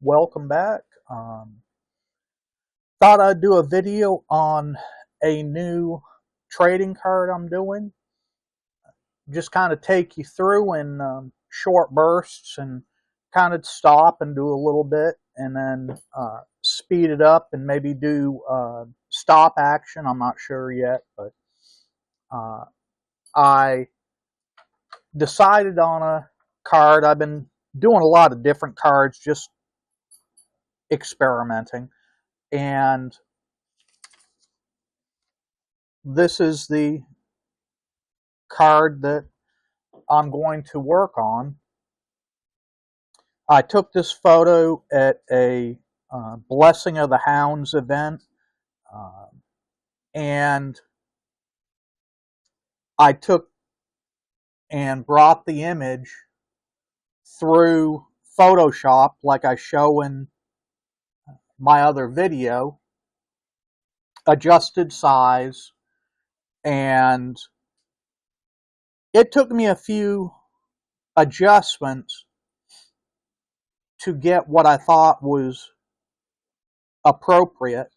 Welcome back. Thought I'd do a video on a new trading card I'm doing. Just kind of take you through in short bursts and kind of stop and do a little bit and then speed it up and maybe do stop action. I'm not sure yet, but I decided on a card. I've been doing a lot of different cards, just experimenting. And this is the card that I'm going to work on. I took this photo at a Blessing of the Hounds event, uh, and I took and brought the image through Photoshop like I show in my other video, adjusted size, and it took me a few adjustments to get what I thought was appropriate.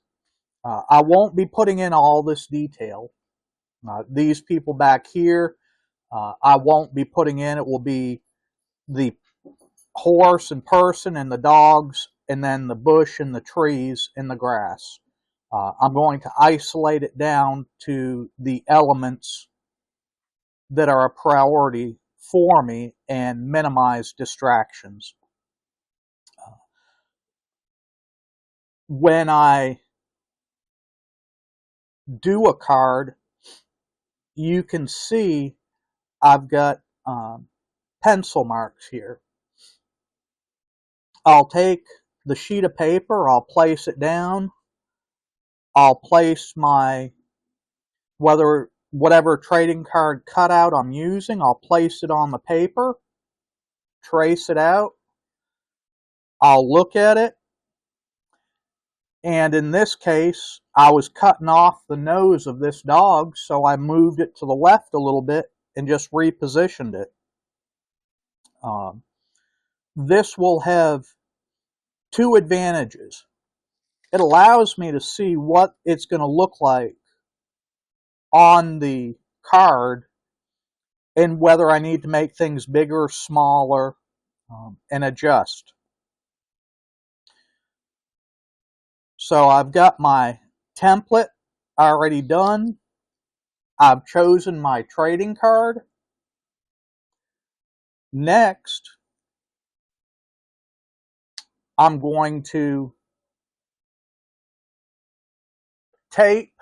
I won't be putting in all this detail. These people back here, I won't be putting in. It will be the horse and person and the dogs, and then the bush and the trees and the grass. I'm going to isolate it down to the elements that are a priority for me and minimize distractions. When I do a card, you can see I've got pencil marks here. I'll take the sheet of paper, I'll place it down, I'll place my whatever trading card cutout I'm using, I'll place it on the paper, trace it out, I'll look at it, and in this case, I was cutting off the nose of this dog, so I moved it to the left a little bit and just repositioned it. This will have two advantages. It allows me to see what it's going to look like on the card and whether I need to make things bigger, smaller, and adjust. So I've got my template already done. I've chosen my trading card. Next, I'm going to tape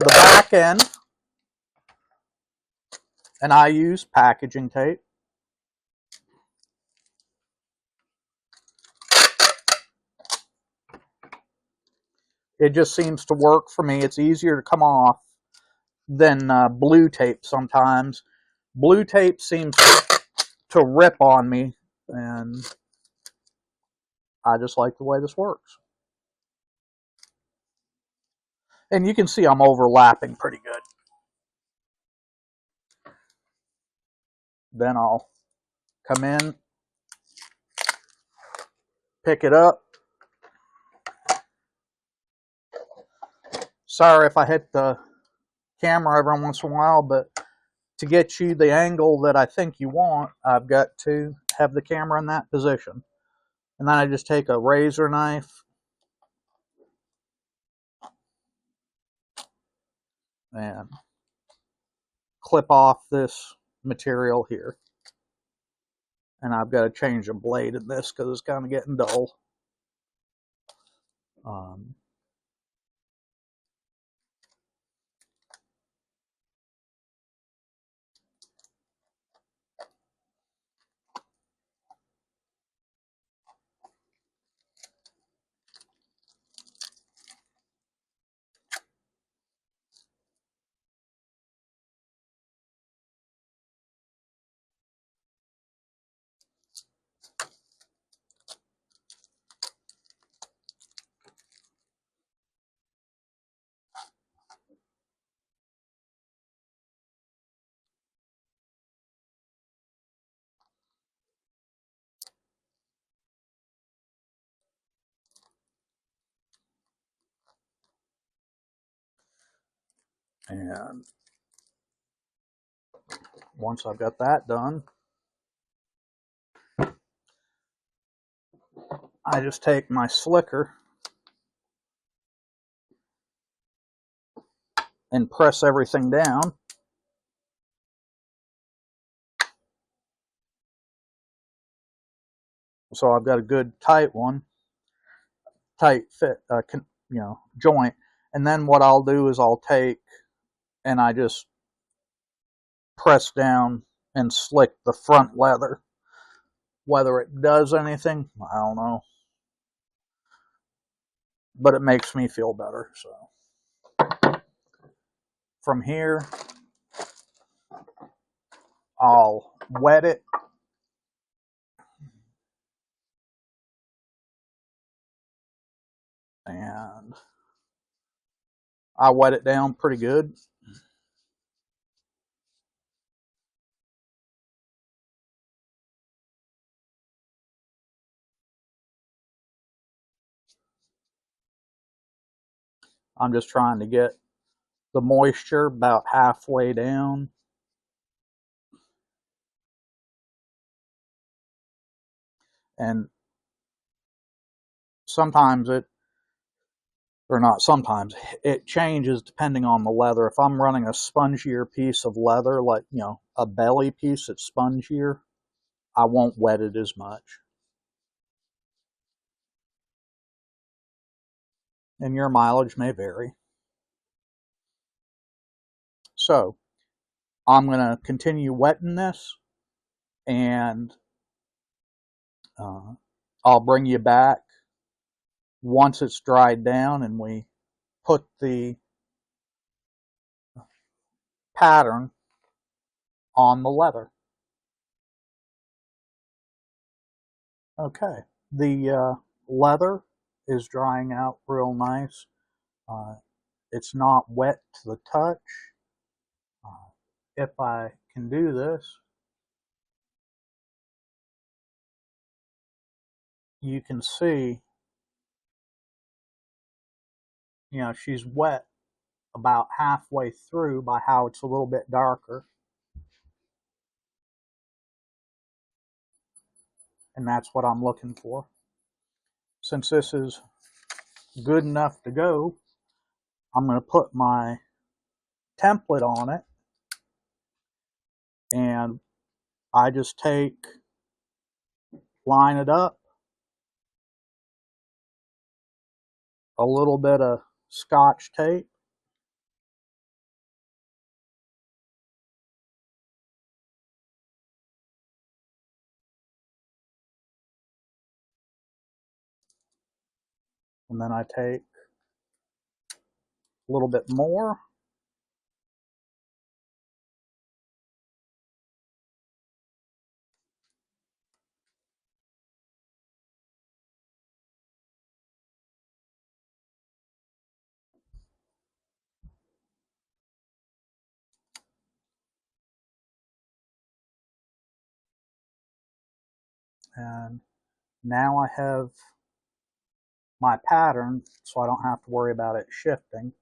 the back end, and I use packaging tape. It just seems to work for me. It's easier to come off than blue tape sometimes. Blue tape seems to rip on me, and I just like the way this works. And you can see I'm overlapping pretty good. Then I'll come in, pick it up. Sorry if I hit the camera every once in a while, but to get you the angle that I think you want, I've got to have the camera in that position. And then I just take a razor knife and clip off this material here. And I've got to change the blade in this because it's kind of getting dull. And once I've got that done, I just take my slicker and press everything down. So I've got a good tight one, tight fit, joint. And then what I'll do is I'll take and I just press down and slick the front leather. Whether it does anything, I don't know, but it makes me feel better. So from here, I'll wet it. And I wet it down pretty good. I'm just trying to get the moisture about halfway down. And sometimes or not sometimes, it changes depending on the leather. If I'm running a spongier piece of leather, like, a belly piece that's spongier, I won't wet it as much. And your mileage may vary. So I'm going to continue wetting this, and I'll bring you back once it's dried down and we put the pattern on the leather. Okay, the leather is drying out real nice. It's not wet to the touch. If I can do this, you can see, she's wet about halfway through by how it's a little bit darker. And that's what I'm looking for. Since this is good enough to go, I'm going to put my template on it, and I just line it up, a little bit of Scotch tape, and then I take a little bit more, and now I have my pattern, so I don't have to worry about it shifting.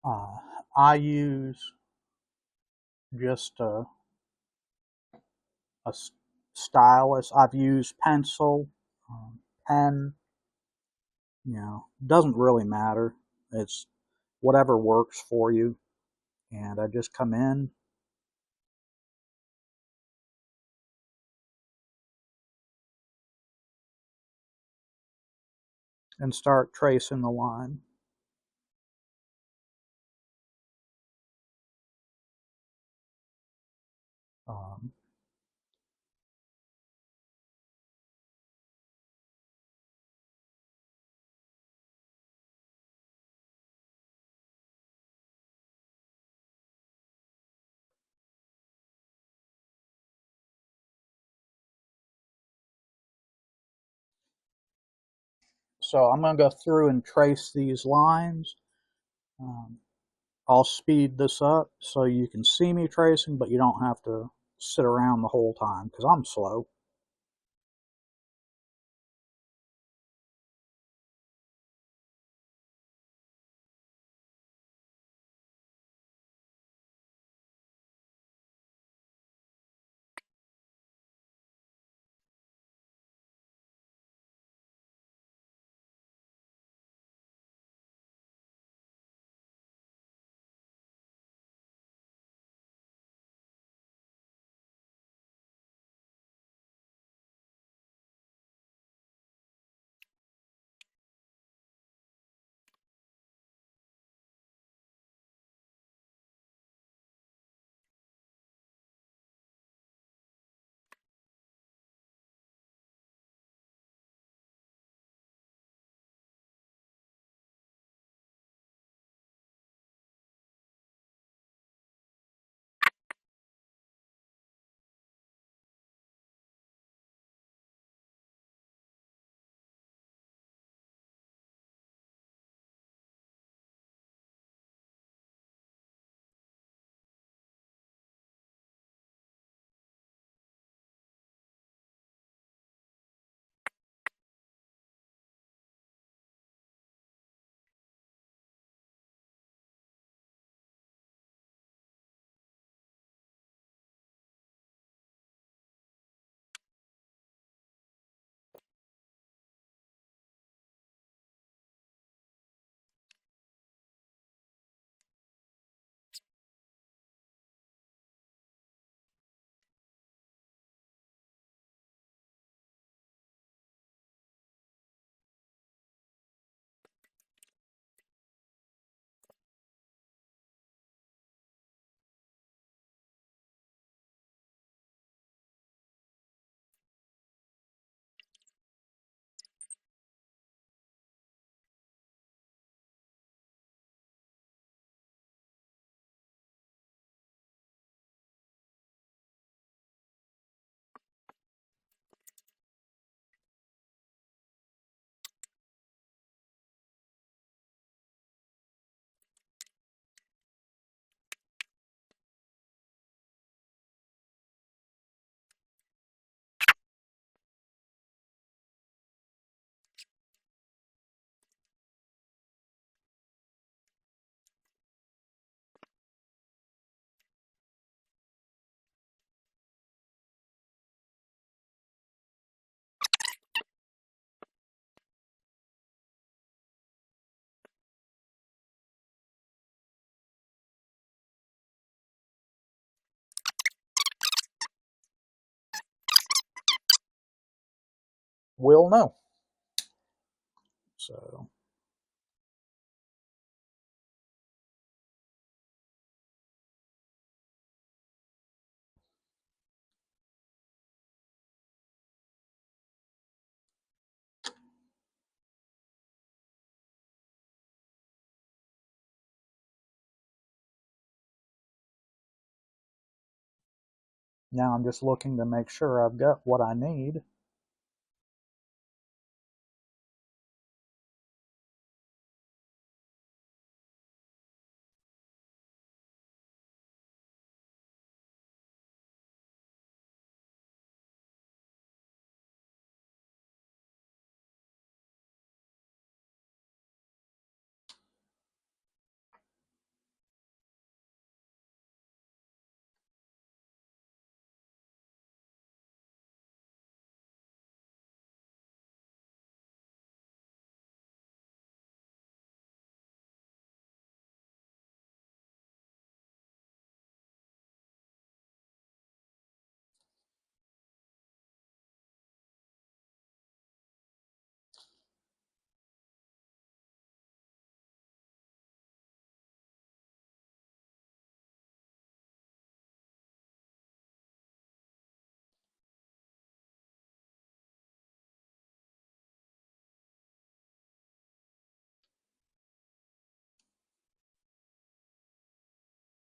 Uh, I use just a stylus. I've used pencil, pen, doesn't really matter. It's whatever works for you. And I just come in and start tracing the line. Um, so I'm going to go through and trace these lines. Um, I'll speed this up so you can see me tracing, but you don't have to sit around the whole time because I'm slow. will know. So now I'm just looking to make sure I've got what I need.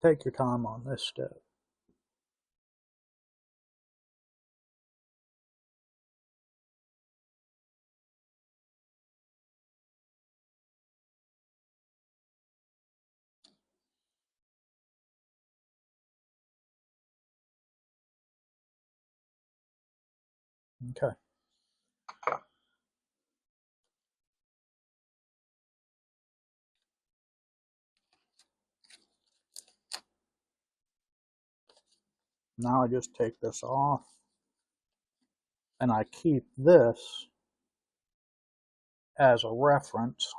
Take your time on this step. Okay. Now I just take this off and I keep this as a reference.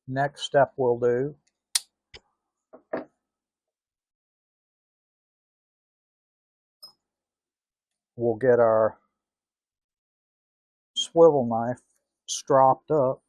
Next step we'll do, we'll get our swivel knife stropped up.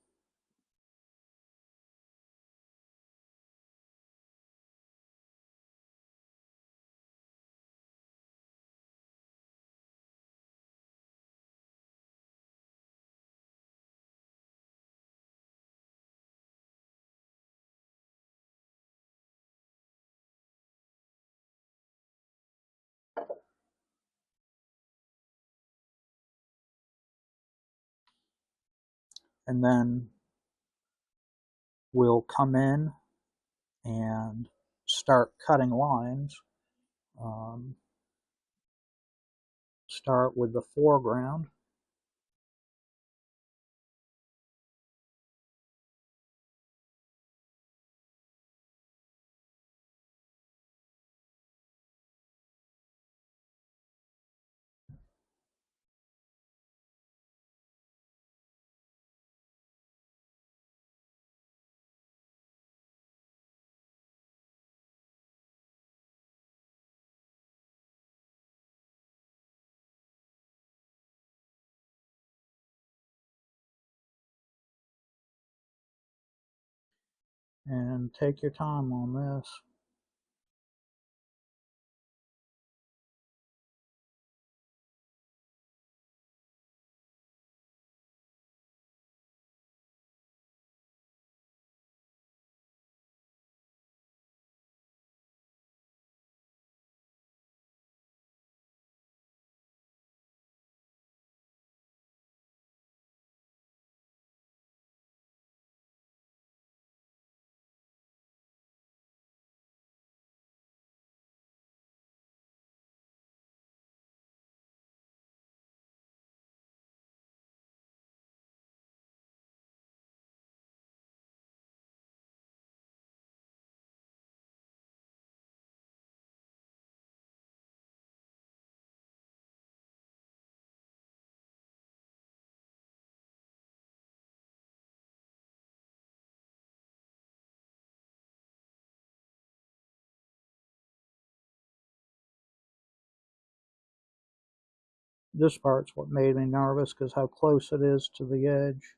And then we'll come in and start cutting lines. Start with the foreground. And take your time on this. This part's what made me nervous because how close it is to the edge.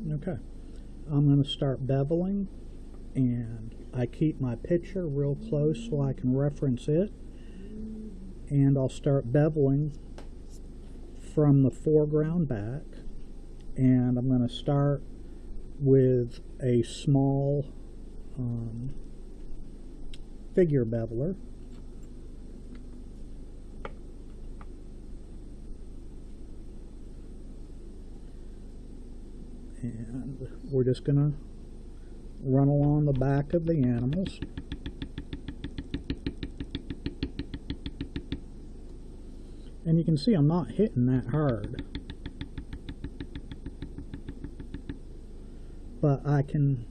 Okay, I'm going to start beveling, and I keep my picture real close so I can reference it, and I'll start beveling from the foreground back, and I'm going to start with a small figure beveler. And we're just going to run along the back of the animals. And you can see I'm not hitting that hard, but I can,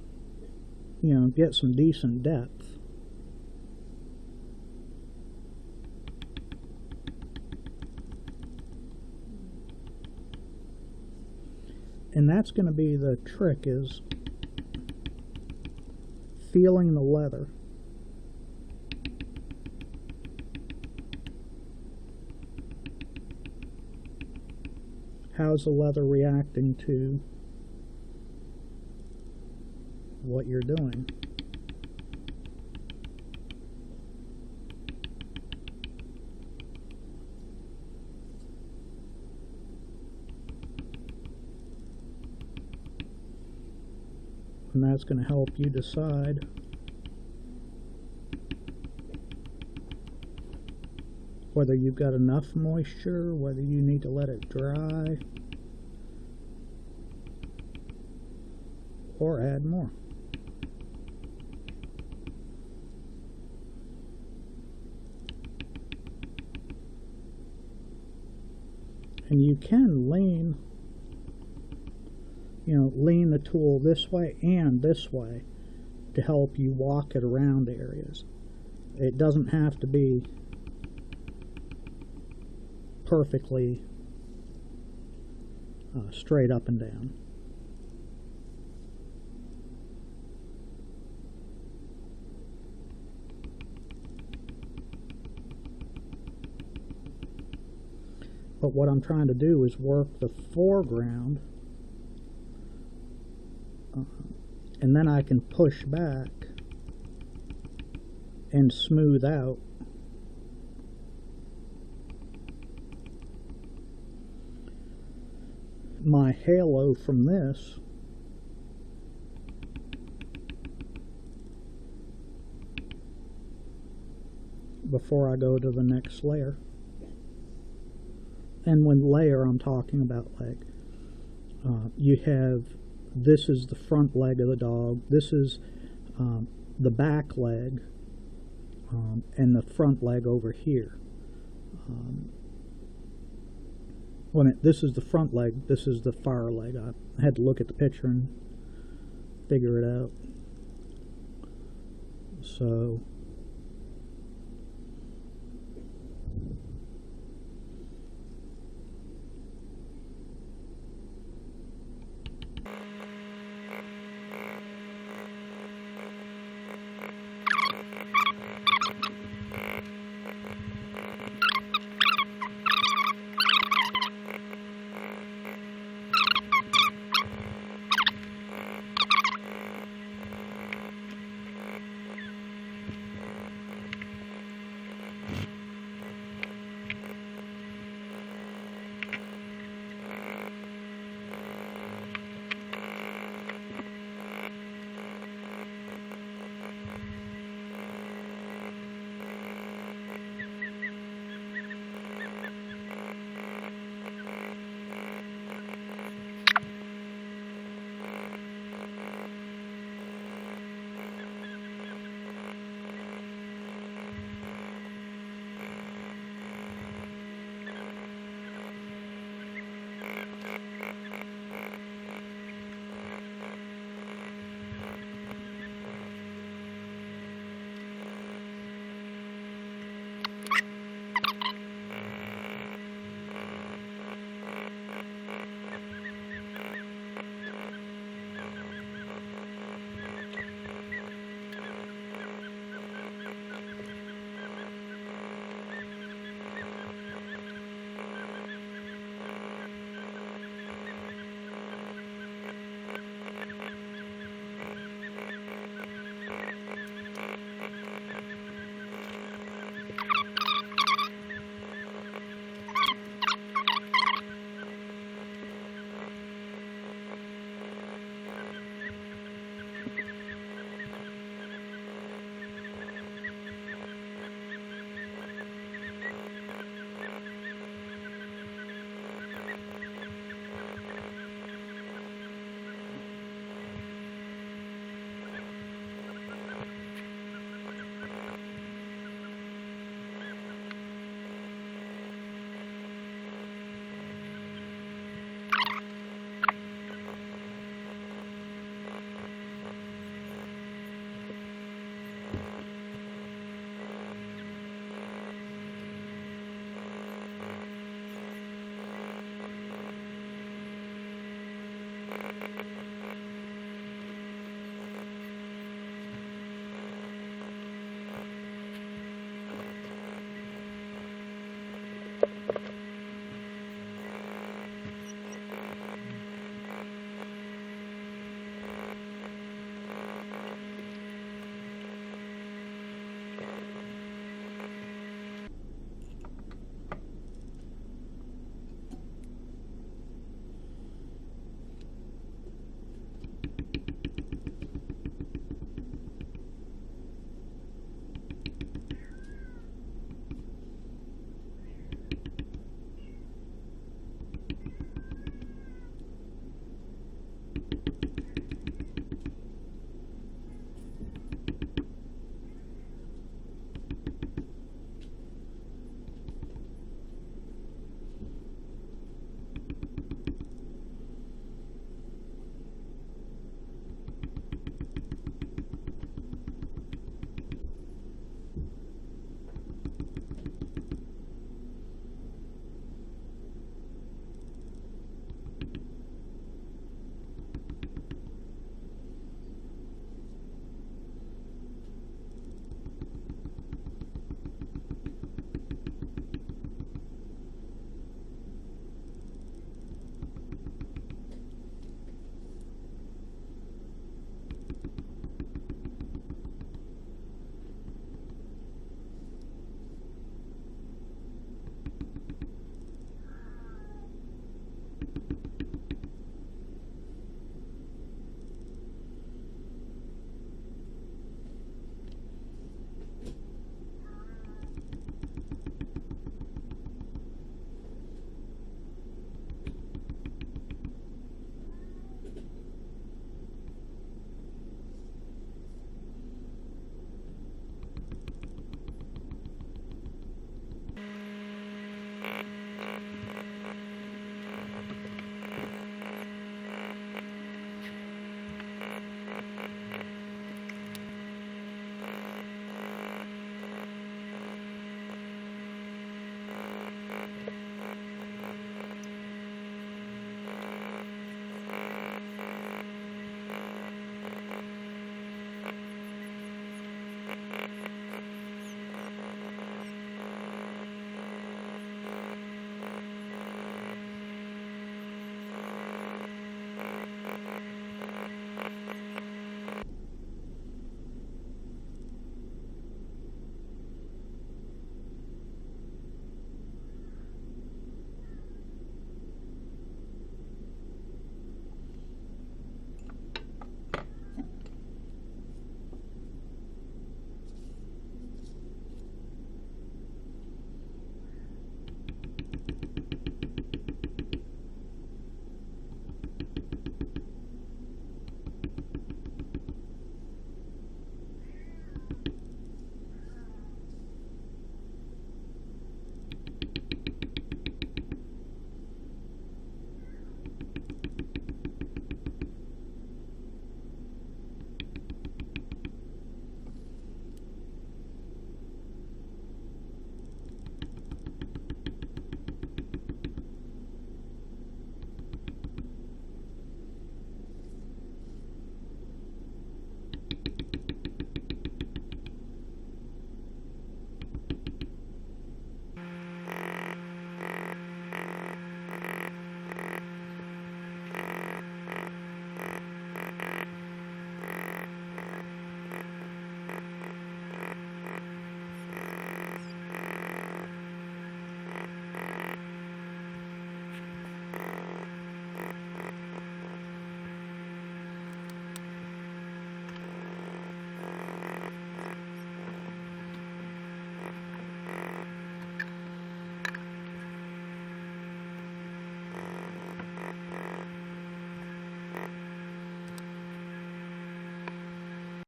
get some decent depth. And that's going to be the trick, is feeling the leather. How's the leather reacting to what you're doing? And that's going to help you decide whether you've got enough moisture, whether you need to let it dry, or add more. And you can lean the tool this way and this way to help you walk it around areas. It doesn't have to be perfectly straight up and down. But what I'm trying to do is work the foreground, and then I can push back and smooth out my halo from this before I go to the next layer. And when layer, I'm talking about leg. You have, this is the front leg of the dog, this is the back leg, and the front leg over here. This is the front leg, this is the far leg. I had to look at the picture and figure it out. So